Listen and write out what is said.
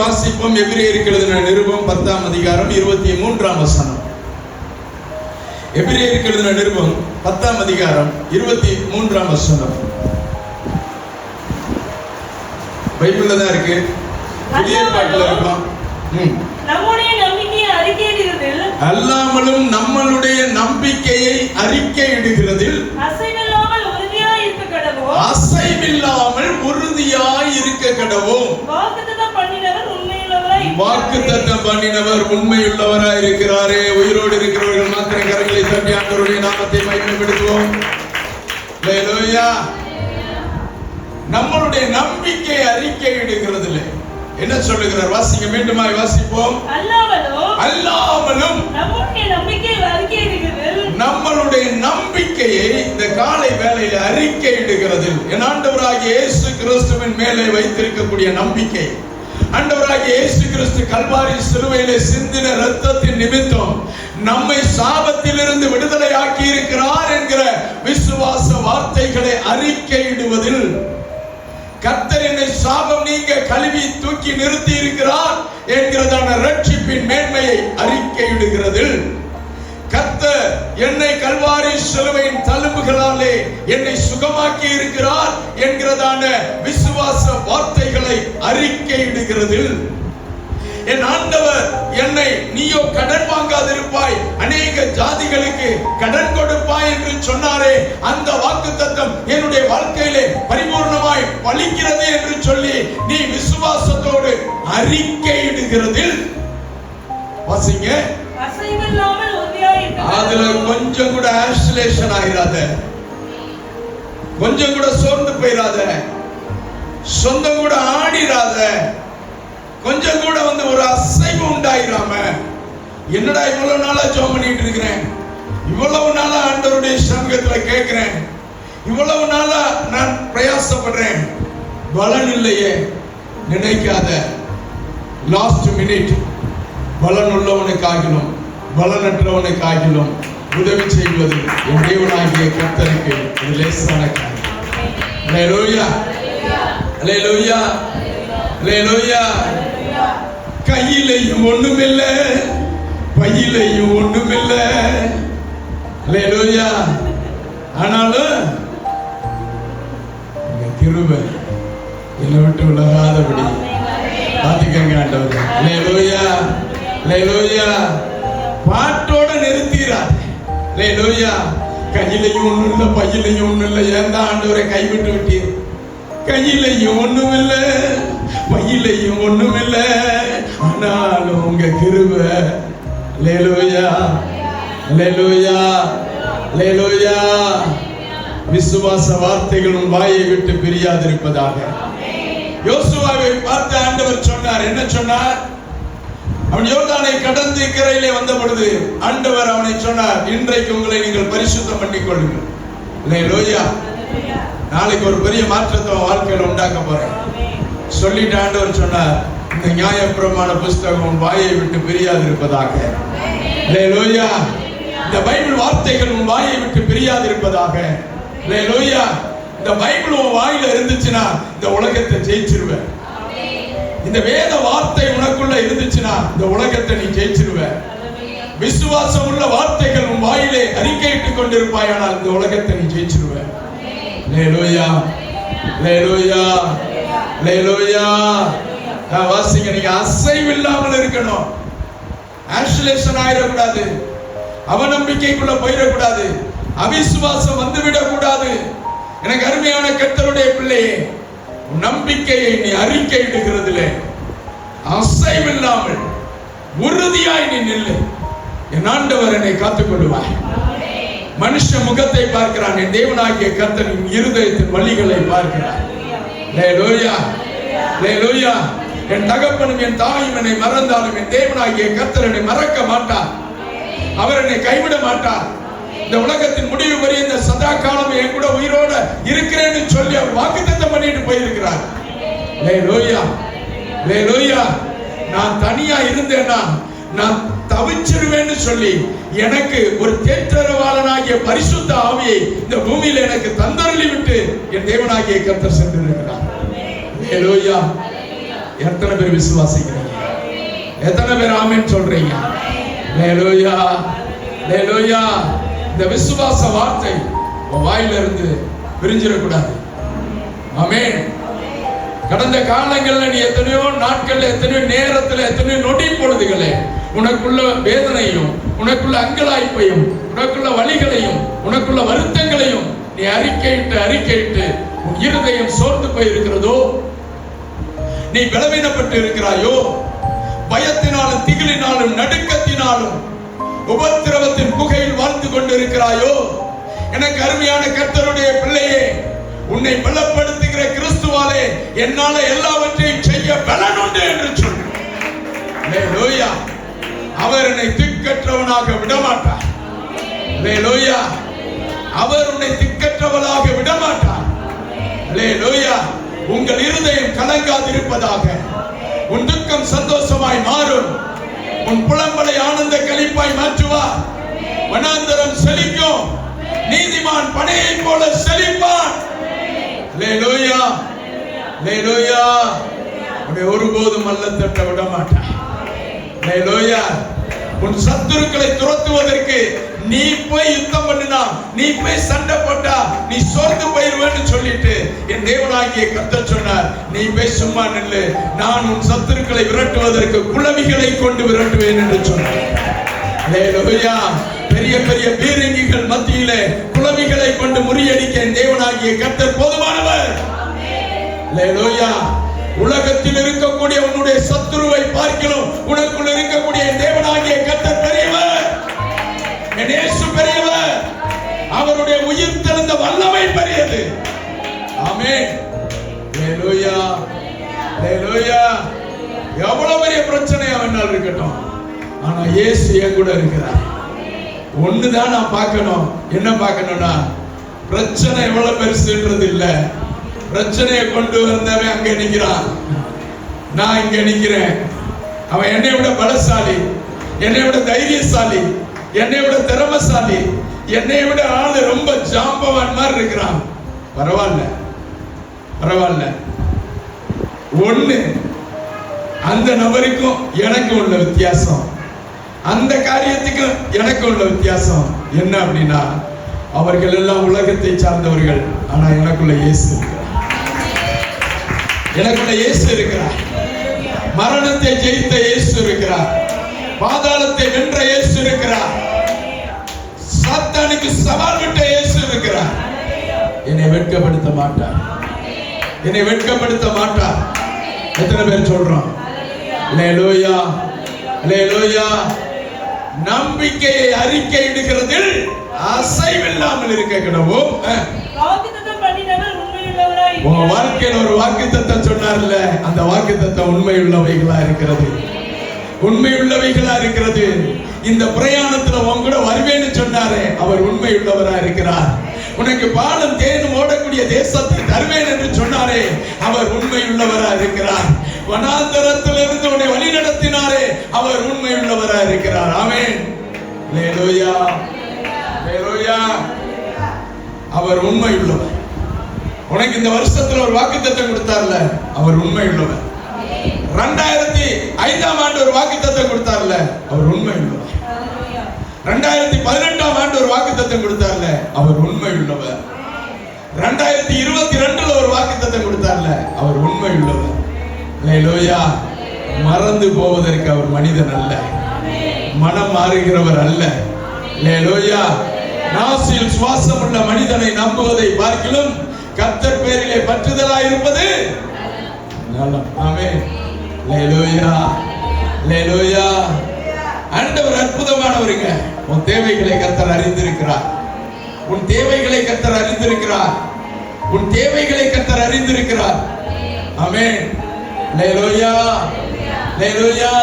வாசிப்போம். எபிரேயருக்கு எழுதின நிருபம் 10ஆம் அதிகாரம் 23ஆம் வசனம். எபிரேயருக்கு எழுதின நிருபம் 10ஆம் அதிகாரம் 23ஆம் வசனம். பைபிள்ல தான் இருக்கு, புதிய ஏற்பாட்டில் இருக்கலாம். நம்முடைய நம்பிக்கையை அறிக்கையிடுகிறதில் அல்லாமலும் நம்மளுடைய நம்பிக்கையை அறிக்கையிடுகிறதில் அசைவில்லாமல் உறுதியாய் இருக்க கடவோம். அசைவில்லாமல் உறுதியாய் இருக்க கடவோம். வாக்குத்தத்தம் பண்ணினவர் உண்மையுள்ளவராய் வாக்குத்தத்தம் பண்ணினவர் உண்மையுள்ளவராய் இருக்கிறாரே. உயிரோடு இருக்கிறவர்கள் மாத்திரம் கரங்களை தட்டி ஆண்டவருடைய நாமத்தை மகிமைப்படுத்துவோம். ஹல்லேலூயா. நம்மளுடைய நம்பிக்கை அறிக்கையிடுகிறதில் என்ன சொல்லுகிறார்? வாசிக்க மீண்டுமாய் வாசிப்போம். அல்லாமலும் நம்மளுடைய நம்பிக்கையை அறிக்கையிடுகிறதில், நம்மளுடைய நம்பிக்கையை இந்த காலை வேளையில அறிக்கையிடுகிறதில், என் ஆண்டவராகிய இயேசு கிறிஸ்துவின் மேலே வைத்திருக்கக்கூடிய நம்பிக்கை, ஆண்டவராகிய இயேசு கிறிஸ்து கல்வாரி சிலுவையிலே சிந்தின இரத்தத்தின் நிமித்தம் நம்மை சாபத்திலிருந்து விடுதலை ஆக்கி இருக்கிறார் என்கிற விசுவாச வார்த்தைகளை அறிக்கையிடுவதில், கர்த்தர் என்னை சாபம் நீங்க கழுவி தூக்கி நிறுத்தி இருக்கிறார் என்கிறதான ரட்சிப்பின் மேன்மையை அறிக்கையிடுகிறதில், கர்த்தர் என்னை கல்வாரி சிலுவையின் தழும்புகளாலே என்னை சுகமாக்கி இருக்கிறார் என்கிறதான விசுவாச வார்த்தைகளை அறிக்கையிடுகிறதில், என் ஆண்டவர் என்னை நீயோ கடன் வாங்காதிருப்பாய், அநேக ஜாதிகளுக்கு கடன் கொடுப்பாய் என்று சொன்னாரே, அந்த வாக்குத்தத்தம் என்னுடைய வாழ்க்கையிலே பரிபூர்ணமாய் பலிக்கிறது என்று சொல்லி நீ விசுவாசத்தோடு அறிக்கையிடுகிறதில், வாசிங்க, அசைவில்லாமல் உறுதியாய் இருக்க. அதுல கொஞ்சம் கூட ஆஸ்லேஷன் ஆயிராத, கொஞ்சம் கூட சோர்ந்து போயிராத, சொந்தம் கூட ஆடிராத, கொஞ்சம் கூட ஒரு அசைவு உண்டாயிராம, என்னடா இவ்வளவு நாளா ஜெபம் பண்ணிட்டு இருக்கிறேன், இவ்வளவு நாளா ஆண்டவருடைய சமூகத்துல கேட்கிறேன், இவ்வளவு நாளா நான் பிரயாசப்படுறேன், பலன் இல்லையே நினைக்காத. லாஸ்ட் மினிட் பலன் உள்ளவனுக்காகிலும் பலனற்றவனுக்காகிலும் உதவி செய்வது என் தேவனாகிய கர்த்தருக்கு ஒரு லேசான காரியம். ஹல்லேலூயா, ஹல்லேலூயா, ஹல்லேலூயா. கையிலையும் ஒண்ணுமில்ல, பையிலையும் ஒண்ணுமில்ல, ஹல்லேலூயா. ஆனாலும் இந்த கிருபை என்னை விட்டு விலகாதபடி பாத்துக்கங்க ஆண்டவர். ஹல்லேலூயா, ஹல்லேலூயா. பாட்டோட நிறுத்திறார். ஹல்லேலூயா. கையிலையும் ஒண்ணும் இல்ல, பையிலையும் ஒண்ணும் இல்ல, ஏன் தான் ஆண்டவரை கைவிட்டு விட்டீர்? கையிலையும் ஒண்ணும் இல்ல, பையிலையும் ஒண்ணும் இல்ல, ஆனாலும் உங்க கிருபை. ஹல்லேலூயா, ஹல்லேலூயா, ஹல்லேலூயா. விசுவாச வார்த்தைகள் உன் வாயை விட்டு பிரியாதிருப்பதாக. யோசுவாவை பார்த்து ஆண்டவர் சொன்னார். என்ன சொன்னார்? அவன் யோர்தானை கடந்து கரையிலே வந்த பொழுது ஆண்டவர் அவனை சொன்னார், இன்றைக்கு உங்களை நீங்கள் பரிசுத்தம் பண்ணிக் கொள்ளுங்கள். ஹல்லேலூயா. நாளைக்கு ஒரு பெரிய மாற்றத்தை வாழ்க்கையில உண்டாக்க போறேன் சொல்லிட்டு ஆண்டவர் சொன்னார், இந்த நியாயப்பிரமாண புஸ்தகம் உன் வாயை விட்டு பிரியாது இருப்பதாக. ஹல்லேலூயா. இந்த பைபிள் வார்த்தைகள் உன் வாயை விட்டு பிரியாது இருப்பதாக. ஹல்லேலூயா. இந்த பைபிள் உன் வாயில இருந்துச்சுன்னா இந்த உலகத்தை ஜெயிச்சிருவ. இந்த வேத வார்த்தை உனக்குள்ள இருந்துச்சுன்னா இந்த உலகத்தை நீ ஜெயிச்சிருவ. விசுவாசம் உள்ள வார்த்தைகள் உன் வாயிலே அறிக்கையிட்டுக் கொண்டிருப்பாயானால் இந்த உலகத்தை நீ ஜெயிச்சிருவ. ஹல்லேலூயா, ஹல்லேலூயா, ஹல்லேலூயா. வாசிங்க, நீங்க அசைவில்லாமல் இருக்கணும். ஆஸ்லேஷன் ஆயிடக்கூடாது, அவநம்பிக்கைக்குள்ள போயிடக்கூடாது, அவிசுவாசம் வந்துவிடக் கூடாது. எனக்கு அருமையான கர்த்தருடைய பிள்ளையே, நம்பிக்கையை நீ அறிக்கையிடுகிறதிலே அசைவில்லாமல் உறுதியாய் நீ நில்லு. என் ஆண்டவர் என்னை காத்துக் கொள்வாய். மனுஷ முகத்தை பார்க்கிறான், என் தேவனாகிய கர்த்தரின் இருதயத்தின் வழிகளை பார்க்கிறார். ஹல்லேலூயா, ஹல்லேலூயா. என் தகப்பனும் என் தாயும் என்னை மறந்தாலும் என் தேவனாகிய கர்த்தர் என்னை மறக்க மாட்டார். அவர் என்னை கைவிட மாட்டார். இந்த உலகத்தின் முடிவு வரை இந்த சதா காலம் என் கூட உயிரோட இருக்கிறேன்னு சொல்லி அவர் வாக்குத்தத்தம் பண்ணிட்டு போயிருக்கிறார். ஹல்லேலூயா, ஹல்லேலூயா. நான் தனியா இருந்தேன்னா நான் தவிச்சிருவேன்னு சொல்லி எனக்கு ஒரு தேற்றரவாளனாகிய பரிசுத்த ஆவியை இந்த பூமியில எனக்கு தந்தருளி விட்டு என் தேவனாகிய கர்த்தர் சென்றிருக்கிறார். ஹல்லேலூயா. எத்தனை பேர் விசுவாசிக்கிறீங்க? எத்தனை பேர் ஆமென் சொல்றீங்க? ஹல்லேலூயா, ஹல்லேலூயா. இந்த விசுவாச வார்த்தை உன் வாயில இருந்து பிரிஞ்சிடக்கூடாது. ஆமென். கடந்த காலங்கள்ல நீ எத்தனையோ நாட்கள்ல, எத்தனையோ நேரத்துல, எத்தனையோ நொடி பொழுதுகளே உனக்குள்ள வேதனையும், உனக்குள்ள அங்கலாய்ப்பையும், உனக்குள்ள வலிகளையும், உனக்குள்ள வருத்தங்களையும் நீ அறிக்கையிட்டு உன் இருதயம் சோர்ந்து போயிருக்கிறதோ, நீ பலவீனப்பட்டு இருக்கிறாயோ, பயத்தினாலும் திகிலினாலும் நடுக்கத்தினாலும் உபத்திரவத்தின் புகையில் வாழ்ந்து கொண்டிருக்கிறாயோ, எனக்கு அருமையான கர்த்தருடைய பிள்ளையே, உன்னை பலப்படுத்துகிற கிறிஸ்துவாலே என்னால எல்லாவற்றையும் செய்ய பலன் உண்டு என்று சொன்னார். ஹல்லேலூயா. அவர் என்னை திக்கற்றவனாக விடமாட்டார். ஹல்லேலூயா. அவர் உன்னை திக்கற்றவளாக விடமாட்டார். ஹல்லேலூயா. உங்கள் இருதயம் கலங்காதிருப்பதாக. உன் துக்கம் சந்தோஷமாய் மாறும். உன் புலம்பலை ஆனந்த களிப்பாய் மாற்றுவார். வனாந்தரம் செழிக்கும். நீதிமான் பனையை போல செழிப்பான். ஹல்லேலூயா, ஹல்லேலூயா. உன்னை ஒருபோதும் அல்ல தட்ட விட மாட்டார். ஹல்லேலூயா. உன் சத்துருக்களை துரத்துவதற்கு நீ போய் யுத்தம் பண்ணினா, நீ போய் சண்டை போட்டா நீ சோர்ந்து போயிருவேன்னு சொல்லிட்டு என் தேவனாகிய கர்த்தர் சொன்னார், நீ போய் சும்மா நில்லு, நான் உன் சத்துருக்களை விரட்டுவதற்கு குளவிகளை கொண்டு விரட்டுவேன் என்று சொன்னார். ஹல்லேலூயா. பெரிய பெரிய பீரங்கிகள் மத்தியிலே குளவிகளை கொண்டு முறியடிக்க என் தேவனாகிய கர்த்தர் போதுமானவர். ஹல்லேலூயா. உலகத்தில் இருக்கக்கூடிய உன்னுடைய சத்துருவை பார்க்கிறோம், உனக்குள் இருக்கக்கூடிய என் தேவனாகிய கர்த்தர் பெரியவர். என் இயேசு பெரியவர். அவருடைய உயிர் தெழுந்த வல்லமை பெரியது. ஆமென். ஹல்லேலூயா, ஹல்லேலூயா. எவ்வளவு பெரிய பிரச்சனை அவனால் இருக்கட்டும், ஆனா இயேசு என் கூட இருக்கிறார். ஒண்ணுதான் நான் பார்க்கணும். என்ன பார்க்கணும்னா, பிரச்சனை எவ்வளவு பெருசுன்றது இல்ல, பிரச்சனையை கொண்டு வந்தவன் அங்க நிக்கிறான், நான் இங்க நிக்கிறேன். அவன் என்னை விட பலசாலி, என்னை விட தைரியசாலி, என்னை விட திறமசாலி, என்னை விட ஆளு ரொம்ப ஜாம்பவான் மாதிரி இருக்கிறான். பரவாயில்ல, பரவாயில்ல. ஒண்ணு, அந்த நபருக்கும் எனக்கு உள்ள வித்தியாசம், அந்த காரியத்துக்கும் எனக்கு உள்ள வித்தியாசம் என்ன அப்படின்னா, அவர்கள் எல்லாம் உலகத்தை சார்ந்தவர்கள், ஆனா எனக்குள்ள இயேசு இருக்கிறார். எனக்குள்ள இயேசு இருக்கிறார். மரணத்தை ஜெயித்த இயேசு இருக்கிறார். பாதாளத்தை வென்ற இயேசு இருக்கிறார். சாத்தானுக்கு சவால் விட்ட இயேசு இருக்கிறார். என்னை வெட்கப்படுத்த மாட்டார். என்னை வெட்கப்படுத்த மாட்டார். எத்தனை பேர் சொல்றோம்? ஹல்லேலூயா, ஹல்லேலூயா. நம்பிக்கையை அறிக்கையிடுகிறதில் அசைவில்லாமல் இருக்க கிடவும். வாக்குத்தத்தம் பண்ணினவர் உண்மையுள்ளவராய் இருக்கிறார். உன் வாழ்க்கையில் ஒரு வாக்குத்தத்தம் சொன்னார்ல, அந்த வாக்குத்தத்தம் உண்மையுள்ளவைகளா இருக்கிறது. உண்மையுள்ளவைகளா இருக்கிறது. இந்த பிரயாணத்துல உன் கூட வருவேன்னு சொன்னாரே, அவர் உண்மையுள்ளவரா இருக்கிறார். உனக்கு பாலும் தேனும் ஓடக்கூடிய தேசத்தை தருவேன் என்று சொன்னாரே, அவர் உண்மையுள்ளவரா இருக்கிறார். வனாந்தரத்திலிருந்து உன்னை வழி நடத்தினாரே, அவர் உண்மையுள்ளவரா இருக்கிறார். ஆமென். ஹல்லேலூயா, ஹல்லேலூயா. அவர் உண்மையுள்ளவர். உனக்கு இந்த வருஷத்துல ஒரு வாக்குத்தத்தம் கொடுத்தார்ல, அவர் உண்மையுள்ளவர். 2005ஆம் ஆண்டு ஒரு வாக்குத்தத்தம் கொடுத்தார்ல, அவர் உண்மையுள்ளவர். 2018ஆம் ஆண்டு ஒரு வாக்குத்தத்தம் கொடுத்தார்ல, அவர் உண்மையுள்ளவர். 2022ல ஒரு வாக்குத்தத்தம் கொடுத்தார்ல, அவர் உண்மையுள்ளவர். ஹல்லேலூயா. மறந்து போவதற்கு அவர் மனிதன் அல்ல, மனம் மாறுகிறவர் அல்ல. ஹல்லேலூயா. நாசில் சுவாசம் உள்ள மனிதனை நம்புவதை பார்க்கிலும் கர்த்தர் பேரிலே பற்றுதலாய் இருப்பது நலம். ஆமென். ஹல்லேலூயா, ஹல்லேலூயா. ஆண்டவர் அற்புதமானவருங்க. உன் தேவைகளை கர்த்தர் அறிந்திருக்கிறார். உன் தேவைகளை கர்த்தர் அறிந்திருக்கிறார். உன் தேவைகளை கர்த்தர் அறிந்திருக்கிறார். ஆமென். ஹல்லேலூயா, ஹல்லேலூயா.